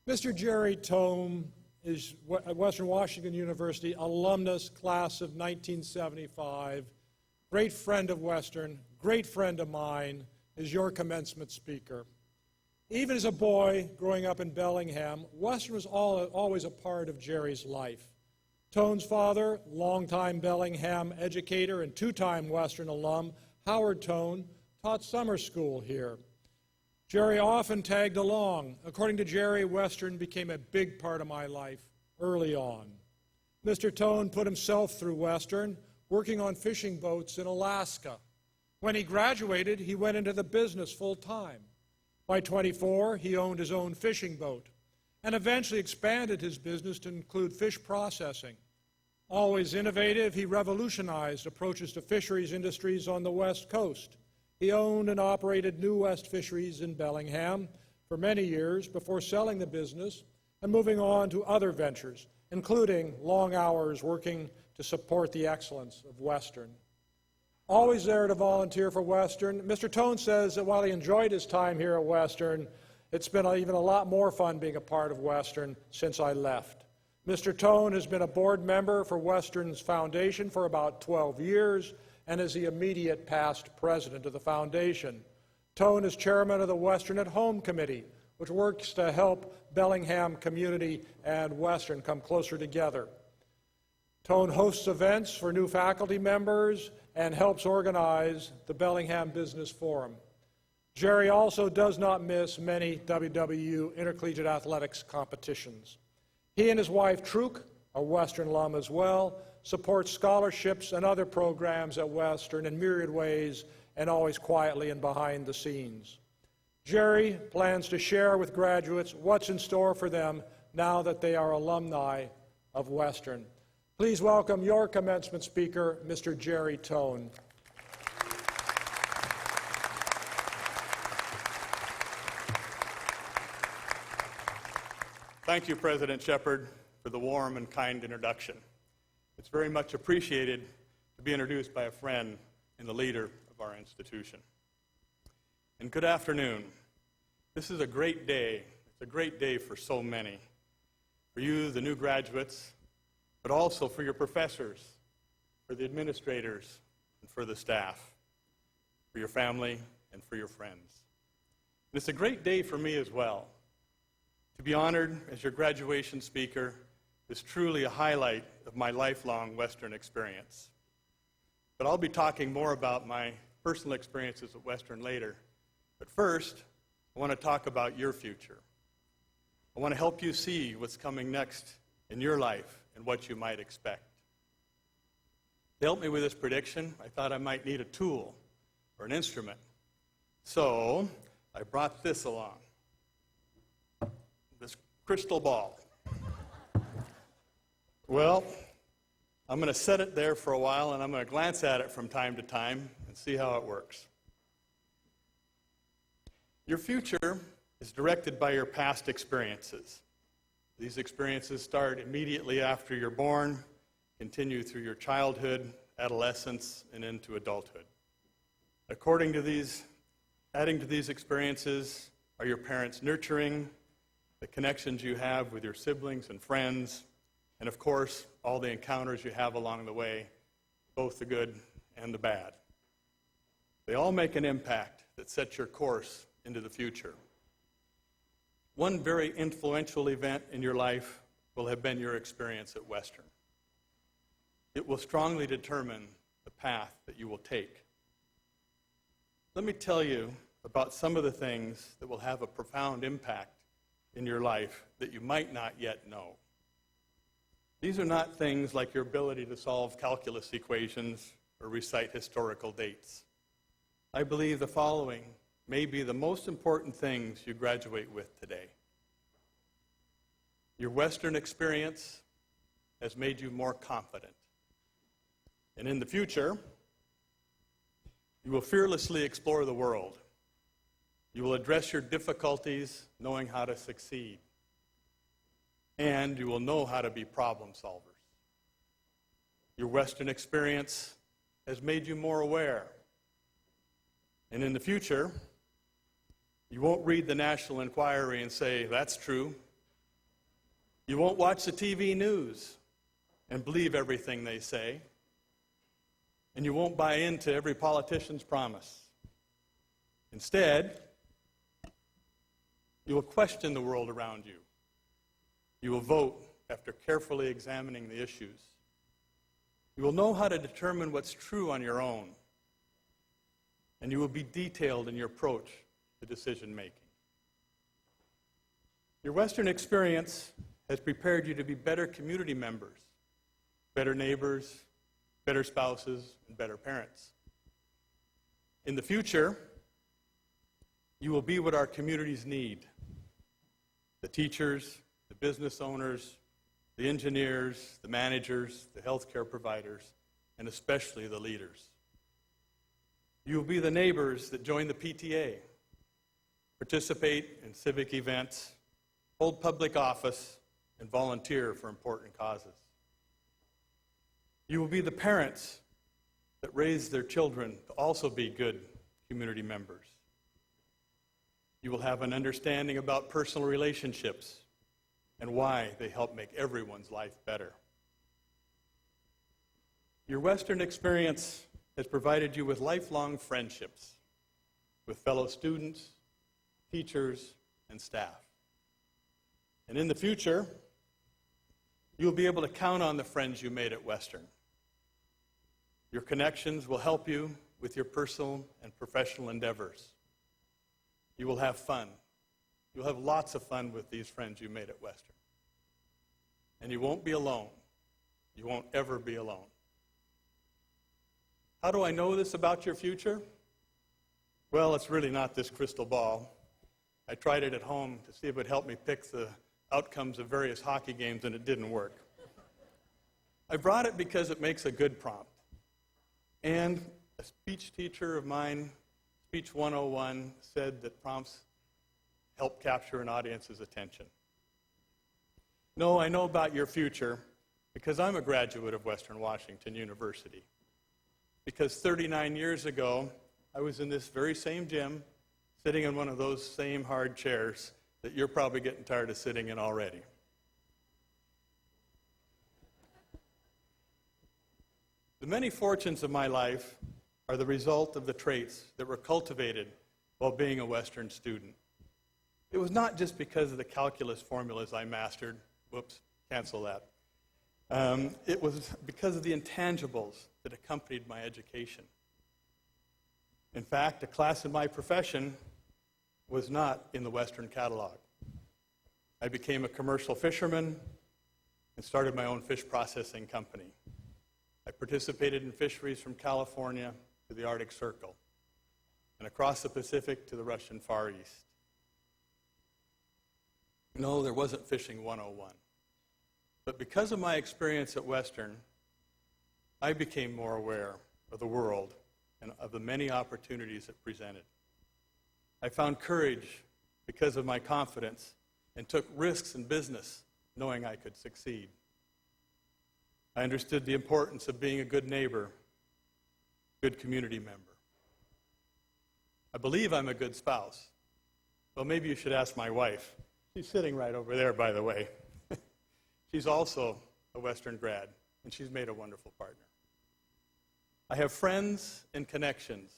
Mr. Jerry Thon is Western Washington University alumnus, class of 1975, great friend of Western, great friend of mine, is your commencement speaker. Even as a boy growing up in Bellingham, Western was always a part of Jerry's life. Thon's father, longtime Bellingham educator and two-time Western alum, Howard Thon, taught summer school here. Jerry often tagged along. According to Jerry, Western became a big part of my life early on. Mr. Thon put himself through Western, working on fishing boats in Alaska. When he graduated, he went into the business full-time. By 24, he owned his own fishing boat and eventually expanded his business to include fish processing. Always innovative, he revolutionized approaches to fisheries industries on the West Coast. He owned and operated New West Fisheries in Bellingham for many years before selling the business and moving on to other ventures, including long hours working to support the excellence of Western. Always there to volunteer for Western, Mr. Thon says that while he enjoyed his time here at Western, it's been even a lot more fun being a part of Western since I left. Mr. Thon has been a board member for Western's foundation for about 12 years and is the immediate past president of the foundation. Thon is chairman of the Western at Home Committee, which works to help Bellingham community and Western come closer together. Thon hosts events for new faculty members and helps organize the Bellingham Business Forum. Jerry also does not miss many WWU intercollegiate athletics competitions. He and his wife, Truk, a Western alum as well, support scholarships and other programs at Western in myriad ways and always quietly and behind the scenes. Jerry plans to share with graduates what's in store for them now that they are alumni of Western. Please welcome your commencement speaker, Mr. Jerry Thon. Thank you, President Shepard, for the warm and kind introduction. It's very much appreciated to be introduced by a friend and the leader of our institution. And good afternoon. This is a great day. It's a great day for so many. For you, the new graduates, but also for your professors, for the administrators, and for the staff, for your family, and for your friends. And it's a great day for me as well. To be honored as your graduation speaker is truly a highlight of my lifelong Western experience. But I'll be talking more about my personal experiences at Western later. But first, I want to talk about your future. I want to help you see what's coming next in your life and what you might expect. To help me with this prediction, I thought I might need a tool or an instrument. So I brought this along. This crystal ball. Well, I'm going to set it there for a while, and I'm going to glance at it from time to time and see how it works. Your future is directed by your past experiences. These experiences start immediately after you're born, continue through your childhood, adolescence, and into adulthood. Adding to these experiences are your parents' nurturing, the connections you have with your siblings and friends, and of course, all the encounters you have along the way, both the good and the bad. They all make an impact that sets your course into the future. One very influential event in your life will have been your experience at Western. It will strongly determine the path that you will take. Let me tell you about some of the things that will have a profound impact in your life that you might not yet know. These are not things like your ability to solve calculus equations or recite historical dates. I believe the following may be the most important things you graduate with today. Your Western experience has made you more confident. And in the future, you will fearlessly explore the world. You will address your difficulties knowing how to succeed. And you will know how to be problem solvers. Your Western experience has made you more aware. And in the future, you won't read the National Enquirer and say, that's true, You won't watch the TV news and believe everything they say. And you won't buy into every politician's promise. Instead, you will question the world around you. You will vote after carefully examining the issues. You will know how to determine what's true on your own. And you will be detailed in your approach to decision making. Your Western experience has prepared you to be better community members, better neighbors, better spouses, and better parents. In the future, you will be what our communities need. The teachers, the business owners, the engineers, the managers, the healthcare providers, and especially the leaders. You will be the neighbors that join the PTA, participate in civic events, hold public office, and volunteer for important causes. You will be the parents that raise their children to also be good community members. You will have an understanding about personal relationships and why they help make everyone's life better. Your Western experience has provided you with lifelong friendships with fellow students, teachers, and staff. And in the future, you'll be able to count on the friends you made at Western. Your connections will help you with your personal and professional endeavors. You will have fun. You'll have lots of fun with these friends you made at Western. And you won't be alone. You won't ever be alone. How do I know this about your future? Well, it's really not this crystal ball. I tried it at home to see if it would help me pick the outcomes of various hockey games, and it didn't work. I brought it because it makes a good prompt. And a speech teacher of mine, Speech 101, said that prompts help capture an audience's attention. No, I know about your future because I'm a graduate of Western Washington University. Because 39 years ago, I was in this very same gym, sitting in one of those same hard chairs that you're probably getting tired of sitting in already. The many fortunes of my life are the result of the traits that were cultivated while being a Western student. It was not just because of the calculus formulas I mastered. Whoops, cancel that. It was because of the intangibles that accompanied my education. In fact, a class in my profession was not in the Western catalog. I became a commercial fisherman and started my own fish processing company. I participated in fisheries from California to the Arctic Circle and across the Pacific to the Russian Far East. No, there wasn't Fishing 101. But because of my experience at Western, I became more aware of the world and of the many opportunities it presented. I found courage because of my confidence and took risks in business knowing I could succeed. I understood the importance of being a good neighbor, good community member. I believe I'm a good spouse. Well, maybe you should ask my wife. She's sitting right over there, by the way. She's also a Western grad, and she's made a wonderful partner. I have friends and connections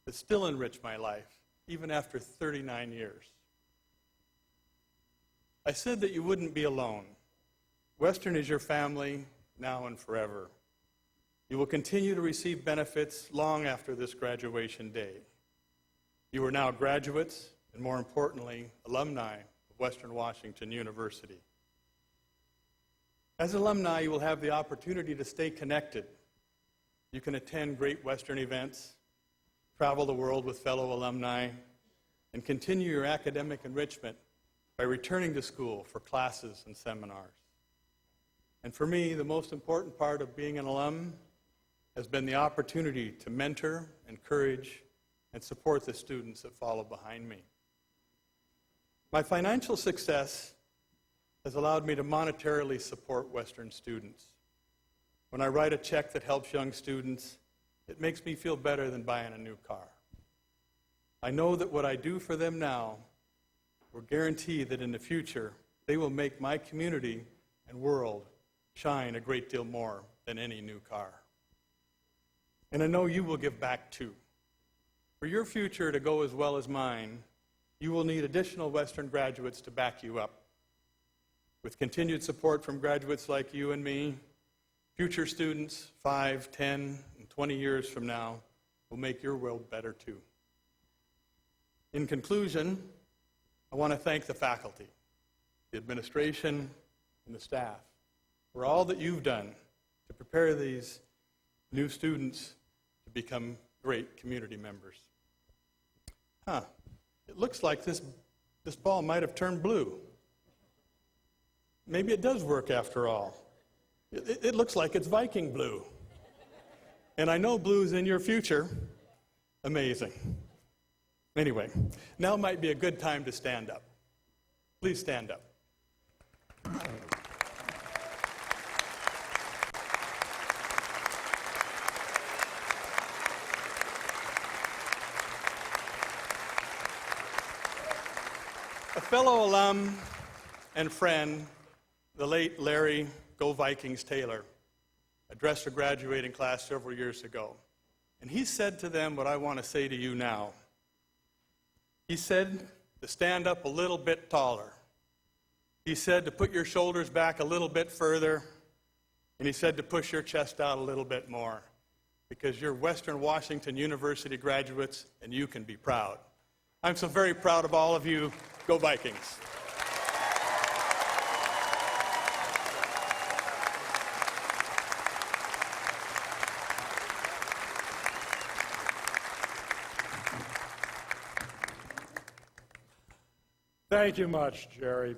that still enrich my life, even after 39 years. I said that you wouldn't be alone. Western is your family now and forever. You will continue to receive benefits long after this graduation day. You are now graduates, and more importantly, alumni of Western Washington University. As alumni, you will have the opportunity to stay connected. You can attend great Western events, travel the world with fellow alumni, and continue your academic enrichment by returning to school for classes and seminars. And for me, the most important part of being an alum has been the opportunity to mentor, encourage, and support the students that follow behind me. My financial success has allowed me to monetarily support Western students. When I write a check that helps young students, it makes me feel better than buying a new car. I know that what I do for them now will guarantee that in the future They will make my community and world shine a great deal more than any new car. And I know you will give back too. For your future to go as well as mine, you will need additional Western graduates to back you up. With continued support from graduates like you and me, future students 5, 10, and 20 years from now will make your world better too. In conclusion, I want to thank the faculty, the administration, and the staff for all that you've done to prepare these new students to become great community members. It looks like this ball might have turned blue. Maybe it does work after all. It looks like it's Viking blue. And I know blue's in your future. Amazing. Anyway, now might be a good time to stand up. Please stand up. A fellow alum and friend, the late Larry Go Vikings Taylor, addressed a graduating class several years ago. And he said to them what I want to say to you now. He said to stand up a little bit taller. He said to put your shoulders back a little bit further. And he said to push your chest out a little bit more. Because you're Western Washington University graduates, and you can be proud. I'm so very proud of all of you. Go Vikings. Thank you much, Jerry.